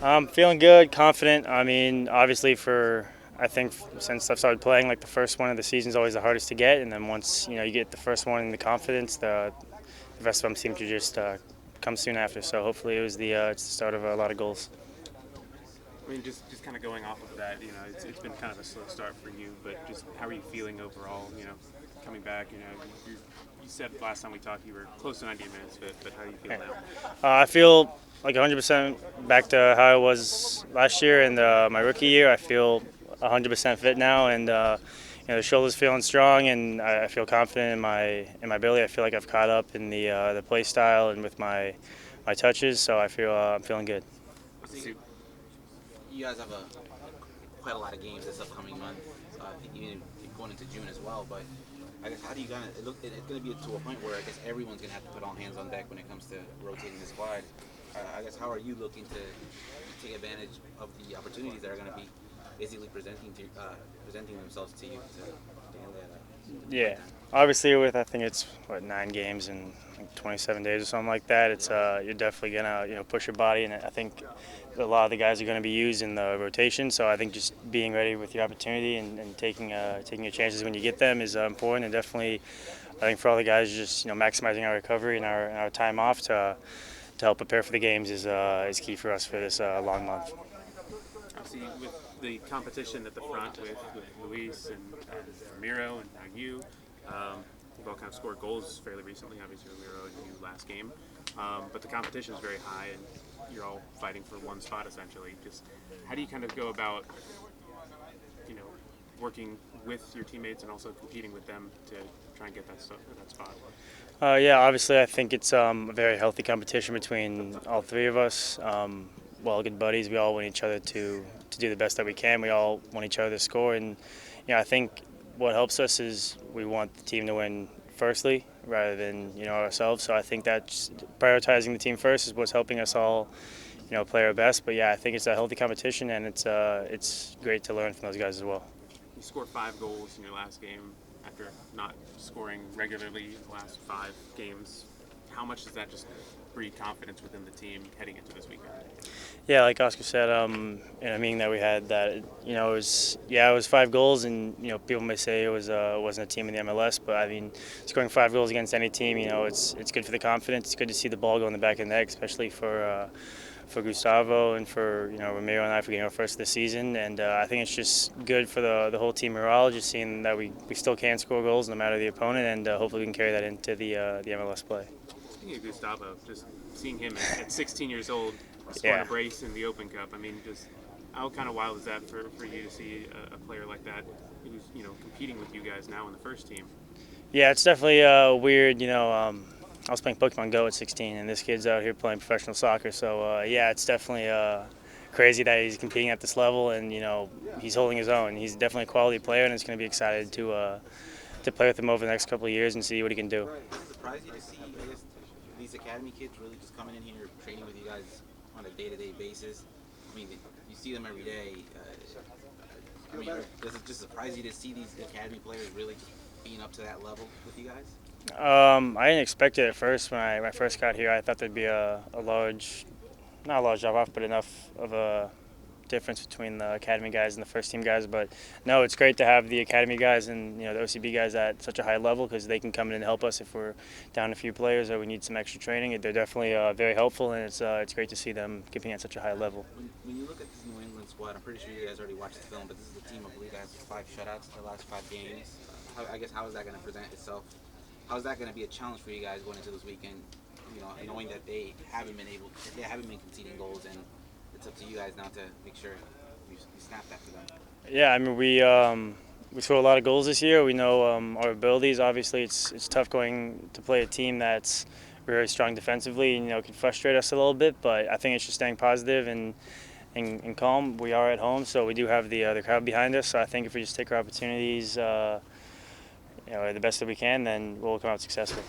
I'm feeling good, confident. I mean, obviously, I think since I've started playing, like the first one of the season is always the hardest to get, and then once you get the first one and the confidence, the rest of them seem to just come soon after. So hopefully, it's the start of a lot of goals. I mean, just kind of going off of that, it's been kind of a slow start for you, but just how are you feeling overall? Coming back, you said last time we talked you were close to 90 minutes, but how do you feel Yeah. now? I feel like 100% back to how I was last year and my rookie year. I feel 100% fit now, and the shoulder's feeling strong, and I feel confident in my ability. I feel like I've caught up in the play style and with my touches, so I feel I'm feeling good. So you guys have quite a lot of games this upcoming month. I think even going into June as well. But I guess how do you gonna look? It's going to be to a point where I guess everyone's going to have to put all hands on deck when it comes to rotating the squad. I guess how are you looking to take advantage of the opportunities that are going to be basically presenting themselves to you to end that? Yeah, obviously with I think it's 9 games in like 27 days or something like that. It's you're definitely gonna push your body, and I think a lot of the guys are going to be used in the rotation. So I think just being ready with your opportunity and taking your chances when you get them is important, and definitely I think for all the guys just maximizing our recovery and our time off to help prepare for the games is key for us for this long month. Obviously, with the competition at the front with Luis and Ramiro and now you, you've all kind of scored goals fairly recently. Obviously, Ramiro and you last game, but the competition is very high, and you're all fighting for one spot essentially. Just how do you kind of go about, working with your teammates and also competing with them to try and get that spot? Yeah, obviously, I think it's a very healthy competition between all three of us. We're all good buddies. We all want each other to do the best that we can. We all want each other to score, and I think what helps us is we want the team to win firstly rather than ourselves. So I think that prioritizing the team first is what's helping us all play our best. But yeah, I think it's a healthy competition, and it's great to learn from those guys as well. You scored 5 goals in your last game after not scoring regularly the last 5 games. How much does that just breed confidence within the team heading into this weekend? Yeah, like Oscar said, in a meeting that we had, that it was 5 goals, and people may say it wasn't a team in the MLS, but I mean, scoring 5 goals against any team, it's good for the confidence. It's good to see the ball go in the back of the net, especially for Gustavo and for Ramiro and I for getting our first of the season, and I think it's just good for the whole team morale, just seeing that we still can score goals no matter the opponent, and hopefully we can carry that into the MLS play. Speaking of Gustavo, just seeing him at 16 years old scoring a brace in the Open Cup, I mean, just how kind of wild is that for you to see a player like that who's competing with you guys now in the first team? Yeah, it's definitely weird. I was playing Pokemon Go at 16, and this kid's out here playing professional soccer. So yeah, it's definitely crazy that he's competing at this level, and he's holding his own. He's definitely a quality player, and it's going to be excited to play with him over the next couple of years and see what he can do. Does it surprise you to see, I guess, these academy kids really just coming in here training with you guys on a day-to-day basis? I mean, you see them every day. I mean, does it just surprise you to see these academy players really just being up to that level with you guys? I didn't expect it at first. When I first got here, I thought there'd be a large, not a large drop off, but enough of a difference between the academy guys and the first team guys. But no, it's great to have the academy guys and the OCB guys at such a high level, because they can come in and help us if we're down a few players or we need some extra training. They're definitely very helpful, and it's great to see them competing at such a high level. When you look at this New England squad, I'm pretty sure you guys already watched the film, but this is a team I believe that has 5 shutouts in the last 5 games. I guess how is that going to present itself? How is that going to be a challenge for you guys going into this weekend? Knowing that they haven't been conceding goals, and it's up to you guys now to make sure you snap that for them. Yeah, I mean we score a lot of goals this year. We know our abilities. Obviously, it's tough going to play a team that's very strong defensively, and can frustrate us a little bit. But I think it's just staying positive and calm. We are at home, so we do have the crowd behind us. So I think if we just take our opportunities, the best that we can, then we'll come out successful.